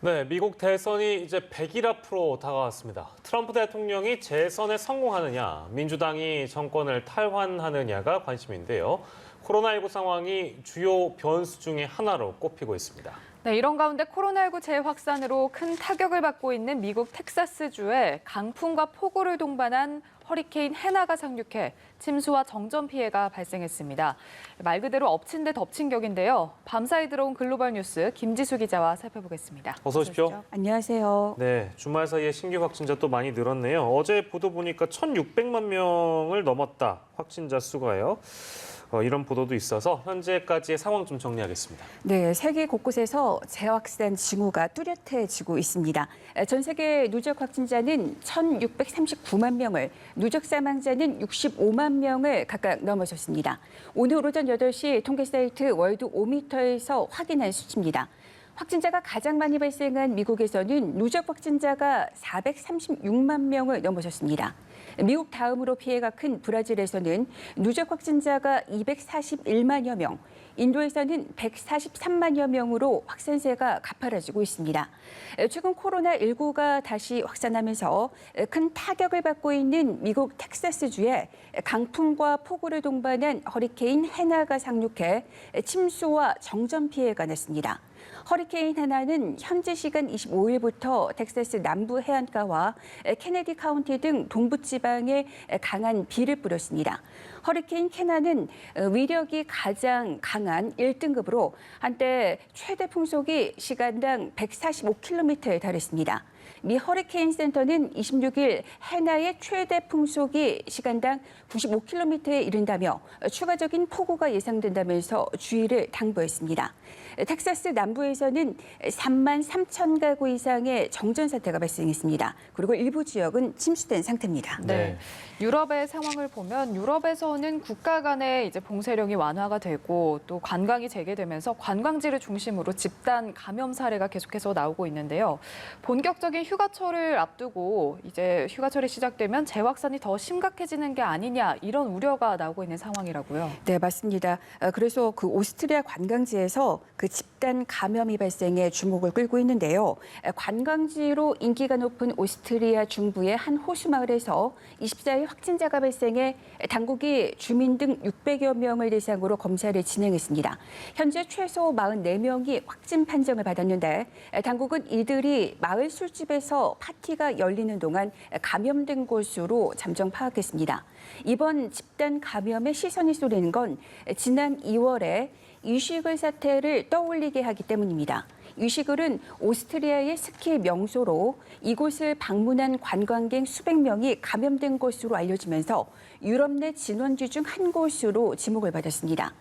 네, 미국 대선이 이제 100일 앞으로 다가왔습니다. 트럼프 대통령이 재선에 성공하느냐, 민주당이 정권을 탈환하느냐가 관심인데요. 코로나19 상황이 주요 변수 중에 하나로 꼽히고 있습니다. 네, 이런 가운데 코로나19 재확산으로 큰 타격을 받고 있는 미국 텍사스주에 강풍과 폭우를 동반한 허리케인 해나가 상륙해 침수와 정전 피해가 발생했습니다. 말 그대로 엎친 데 덮친 격인데요. 밤사이 들어온 글로벌 뉴스 김지수 기자와 살펴보겠습니다. 어서 오십시오. 안녕하세요. 네, 주말 사이에 신규 확진자 또 많이 늘었네요. 어제 보도 보니까 1,600만 명을 넘었다, 확진자 수가요. 이런 보도도 있어서 현재까지의 상황 좀 정리하겠습니다. 네, 세계 곳곳에서 재확산 징후가 뚜렷해지고 있습니다. 전 세계 누적 확진자는 1,639만 명을, 누적 사망자는 65만 명을 각각 넘어섰습니다. 오늘 오전 8시 통계 사이트 월드 오미터에서 확인한 수치입니다. 확진자가 가장 많이 발생한 미국에서는 누적 확진자가 436만 명을 넘어섰습니다. 미국 다음으로 피해가 큰 브라질에서는 누적 확진자가 241만여 명, 인도에서는 143만여 명으로 확산세가 가파라지고 있습니다. 최근 코로나19가 다시 확산하면서 큰 타격을 받고 있는 미국 텍사스주에 강풍과 폭우를 동반한 허리케인 해나가 상륙해 침수와 정전 피해가 났습니다. 허리케인 해나는 현지 시간 25일부터 텍사스 남부 해안가와 케네디 카운티 등 동부 지방에 강한 비를 뿌렸습니다. 허리케인 해나는 위력이 가장 강한 1등급으로 한때 최대 풍속이 시간당 145km에 달했습니다. 미 허리케인 센터는 26일 해나의 최대 풍속이 시간당 95km에 이른다며 추가적인 폭우가 예상된다면서 주의를 당부했습니다. 텍사스 남부에서는 3만 3천 가구 이상의 정전 사태가 발생했습니다. 그리고 일부 지역은 침수된 상태입니다. 네. 유럽의 상황을 보면 유럽에서는 국가 간의 이제 봉쇄령이 완화가 되고 또 관광이 재개되면서 관광지를 중심으로 집단 감염 사례가 계속해서 나오고 있는데요. 본격적인 휴가철을 앞두고 이제 휴가철이 시작되면 재확산이 더 심각해지는 게 아니냐 이런 우려가 나오고 있는 상황이라고요. 네, 맞습니다. 그래서 그 오스트리아 관광지에서 그 집단 감염이 발생해 주목을 끌고 있는데요. 관광지로 인기가 높은 오스트리아 중부의 한 호수 마을에서 24일 확진자가 발생해 당국이 주민 등 600여 명을 대상으로 검사를 진행했습니다. 현재 최소 44명이 확진 판정을 받았는데 당국은 이들이 마을 술집에서 파티가 열리는 동안 감염된 것으로 잠정 파악했습니다. 이번 집단 감염의 시선이 쏠리는 건 지난 2월에 유시글 사태를 떠올리게 하기 때문입니다. 유시글은 오스트리아의 스키 명소로 이곳을 방문한 관광객 수백 명이 감염된 것으로 알려지면서 유럽 내 진원지 중 한 곳으로 지목을 받았습니다.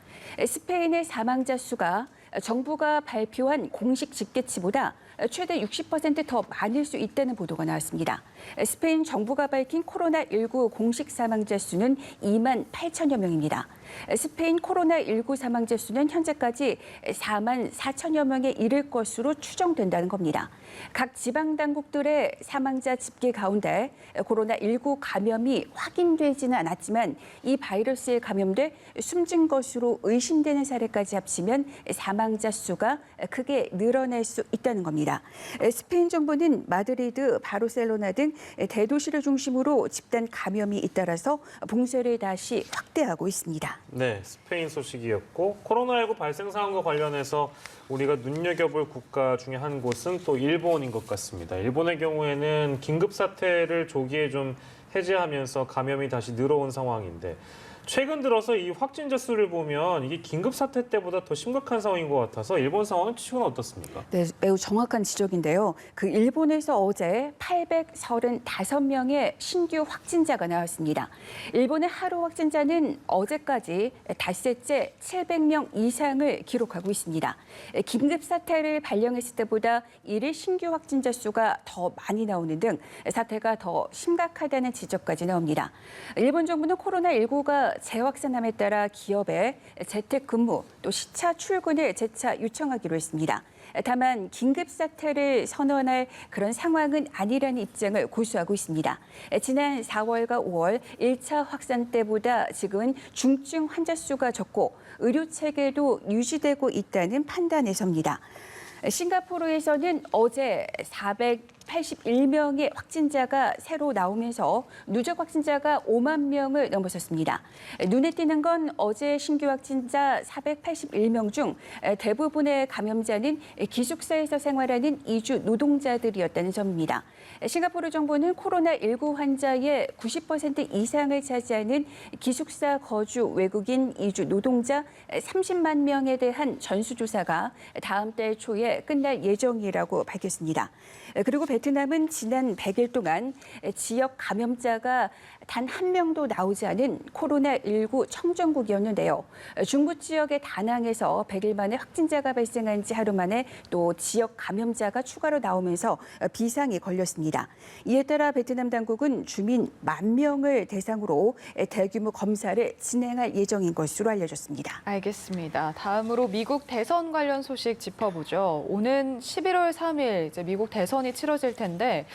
스페인의 사망자 수가 정부가 발표한 공식 집계치보다 최대 60% 더 많을 수 있다는 보도가 나왔습니다. 스페인 정부가 밝힌 코로나19 공식 사망자 수는 2만 8천여 명입니다. 스페인 코로나19 사망자 수는 현재까지 4만 4천여 명에 이를 것으로 추정된다는 겁니다. 각 지방 당국들의 사망자 집계 가운데 코로나19 감염이 확인되지는 않았지만 이 바이러스에 감염돼 숨진 것으로 의심되는 사례까지 합치면 사망자 수가 크게 늘어날 수 있다는 겁니다. 스페인 정부는 마드리드, 바르셀로나 등 대도시를 중심으로 집단 감염이 잇따라서 봉쇄를 다시 확대하고 있습니다. 네, 스페인 소식이었고 코로나19 발생 상황과 관련해서 우리가 눈여겨볼 국가 중에 한 곳은 또 일본인 것 같습니다. 일본의 경우에는 긴급 사태를 조기에 좀 해제하면서 감염이 다시 늘어온 상황인데 최근 들어서 이 확진자 수를 보면 이게 긴급 사태 때보다 더 심각한 상황인 것 같아서 일본 상황은 최근 어떻습니까? 네, 매우 정확한 지적인데요. 그 일본에서 어제 835명의 신규 확진자가 나왔습니다. 일본의 하루 확진자는 어제까지 닷새째 700명 이상을 기록하고 있습니다. 긴급 사태를 발령했을 때보다 일일 신규 확진자 수가 더 많이 나오는 등 사태가 더 심각하다는 지적까지 나옵니다. 일본 정부는 코로나19가 재확산함에 따라 기업에 재택근무 또 시차 출근을 재차 요청하기로 했습니다. 다만 긴급 사태를 선언할 그런 상황은 아니라는 입장을 고수하고 있습니다. 지난 4월과 5월 1차 확산 때보다 지금은 중증 환자 수가 적고 의료 체계도 유지되고 있다는 판단에서입니다. 싱가포르에서는 어제 481명의 확진자가 새로 나오면서 누적 확진자가 5만 명을 넘어섰습니다. 눈에 띄는 건 어제 신규 확진자 481명 중 대부분의 감염자는 기숙사에서 생활하는 이주 노동자들이었다는 점입니다. 싱가포르 정부는 코로나19 환자의 90% 이상을 차지하는 기숙사 거주 외국인 이주 노동자 30만 명에 대한 전수조사가 다음 달 초에 끝날 예정이라고 밝혔습니다. 그리고 베트남은 지난 100일 동안 지역 감염자가 단 한 명도 나오지 않은 코로나19 청정국이었는데요. 중부 지역의 다낭에서 100일 만에 확진자가 발생한 지 하루 만에 또 지역 감염자가 추가로 나오면서 비상이 걸렸습니다. 이에 따라 베트남 당국은 주민 10,000명을 대상으로 대규모 검사를 진행할 예정인 것으로 알려졌습니다. 알겠습니다. 다음으로 미국 대선 관련 소식 짚어보죠. 오는 11월 3일 이제 미국 대선이 치러질 텐데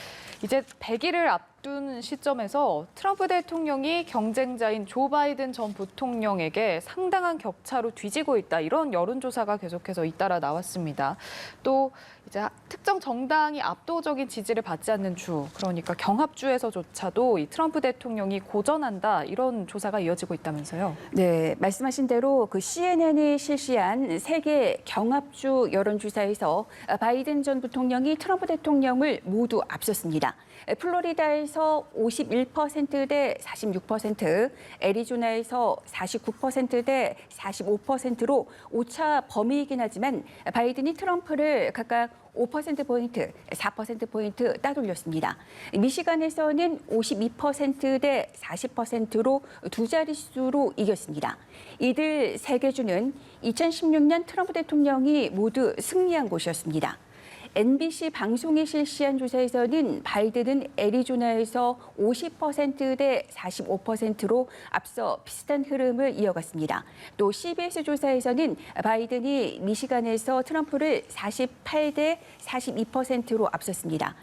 이제 100일을 앞둔 시점에서 트럼프 대통령이 경쟁자인 조 바이든 전 부통령에게 상당한 격차로 뒤지고 있다. 이런 여론조사가 계속해서 잇따라 나왔습니다. 또 이제 특정 정당이 압도적인 지지를 받지 않는 주, 그러니까 경합주에서조차도 이 트럼프 대통령이 고전한다. 이런 조사가 이어지고 있다면서요. 네, 말씀하신 대로 그 CNN이 실시한 세계 경합주 여론조사에서 바이든 전 부통령이 트럼프 대통령을 모두 앞섰습니다. 플로리다에서 51%대 46%, 애리조나에서 49%대 45%로 오차 범위이긴 하지만 바이든이 트럼프를 각각 5%포인트, 4%포인트 따돌렸습니다. 미시간에서는 52%대 40%로 두 자릿수로 이겼습니다. 이들 세 개 주는 2016년 트럼프 대통령이 모두 승리한 곳이었습니다. NBC 방송이 실시한 조사에서는 바이든은 애리조나에서 50%대 45%로 앞서 비슷한 흐름을 이어갔습니다. 또 CBS 조사에서는 바이든이 미시간에서 트럼프를 48대 42%로 앞섰습니다.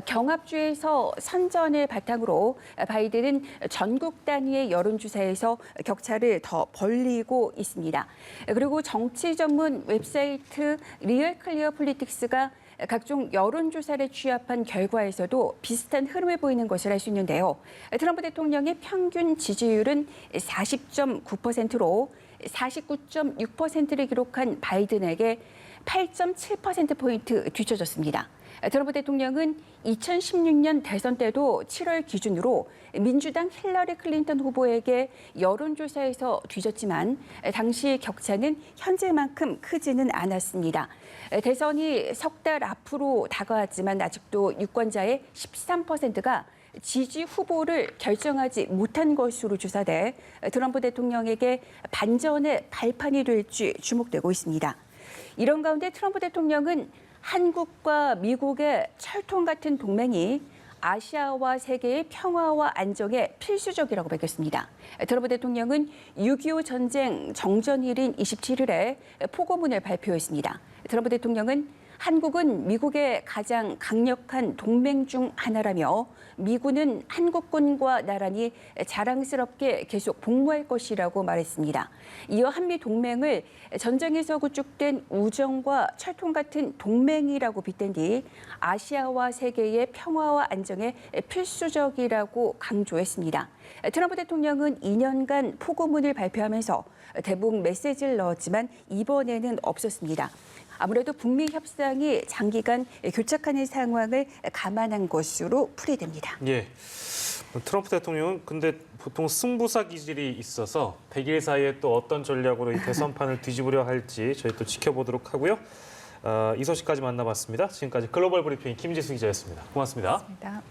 경합주에서 선전을 바탕으로 바이든은 전국 단위의 여론조사에서 격차를 더 벌리고 있습니다. 그리고 정치 전문 웹사이트 리얼 클리어 폴리틱스가 각종 여론조사를 취합한 결과에서도 비슷한 흐름을 보이는 것을 알 수 있는데요. 트럼프 대통령의 평균 지지율은 40.9%로 49.6%를 기록한 바이든에게 8.7%포인트 뒤처졌습니다. 트럼프 대통령은 2016년 대선 때도 7월 기준으로 민주당 힐러리 클린턴 후보에게 여론조사에서 뒤졌지만 당시 격차는 현재만큼 크지는 않았습니다. 대선이 석 달 앞으로 다가왔지만 아직도 유권자의 13%가 지지 후보를 결정하지 못한 것으로 조사돼 트럼프 대통령에게 반전의 발판이 될지 주목되고 있습니다. 이런 가운데 트럼프 대통령은 한국과 미국의 철통 같은 동맹이 아시아와 세계의 평화와 안정에 필수적이라고 밝혔습니다. 트럼프 대통령은 6.25 전쟁 정전일인 27일에 포고문을 발표했습니다. 트럼프 대통령은 한국은 미국의 가장 강력한 동맹 중 하나라며 미군은 한국군과 나란히 자랑스럽게 계속 복무할 것이라고 말했습니다. 이어 한미 동맹을 전쟁에서 구축된 우정과 철통 같은 동맹이라고 빗댄 뒤 아시아와 세계의 평화와 안정에 필수적이라고 강조했습니다. 트럼프 대통령은 2년간 포고문을 발표하면서 대북 메시지를 넣었지만 이번에는 없었습니다. 아무래도 북미 협상이 장기간 교착하는 상황을 감안한 것으로 풀이됩니다. 예. 트럼프 대통령은 근데 보통 승부사 기질이 있어서 100일 사이에 또 어떤 전략으로 이 대선판을 뒤집으려 할지 저희 또 지켜보도록 하고요. 이 소식까지 만나봤습니다. 지금까지 글로벌 브리핑 김지수 기자였습니다. 고맙습니다. 고맙습니다.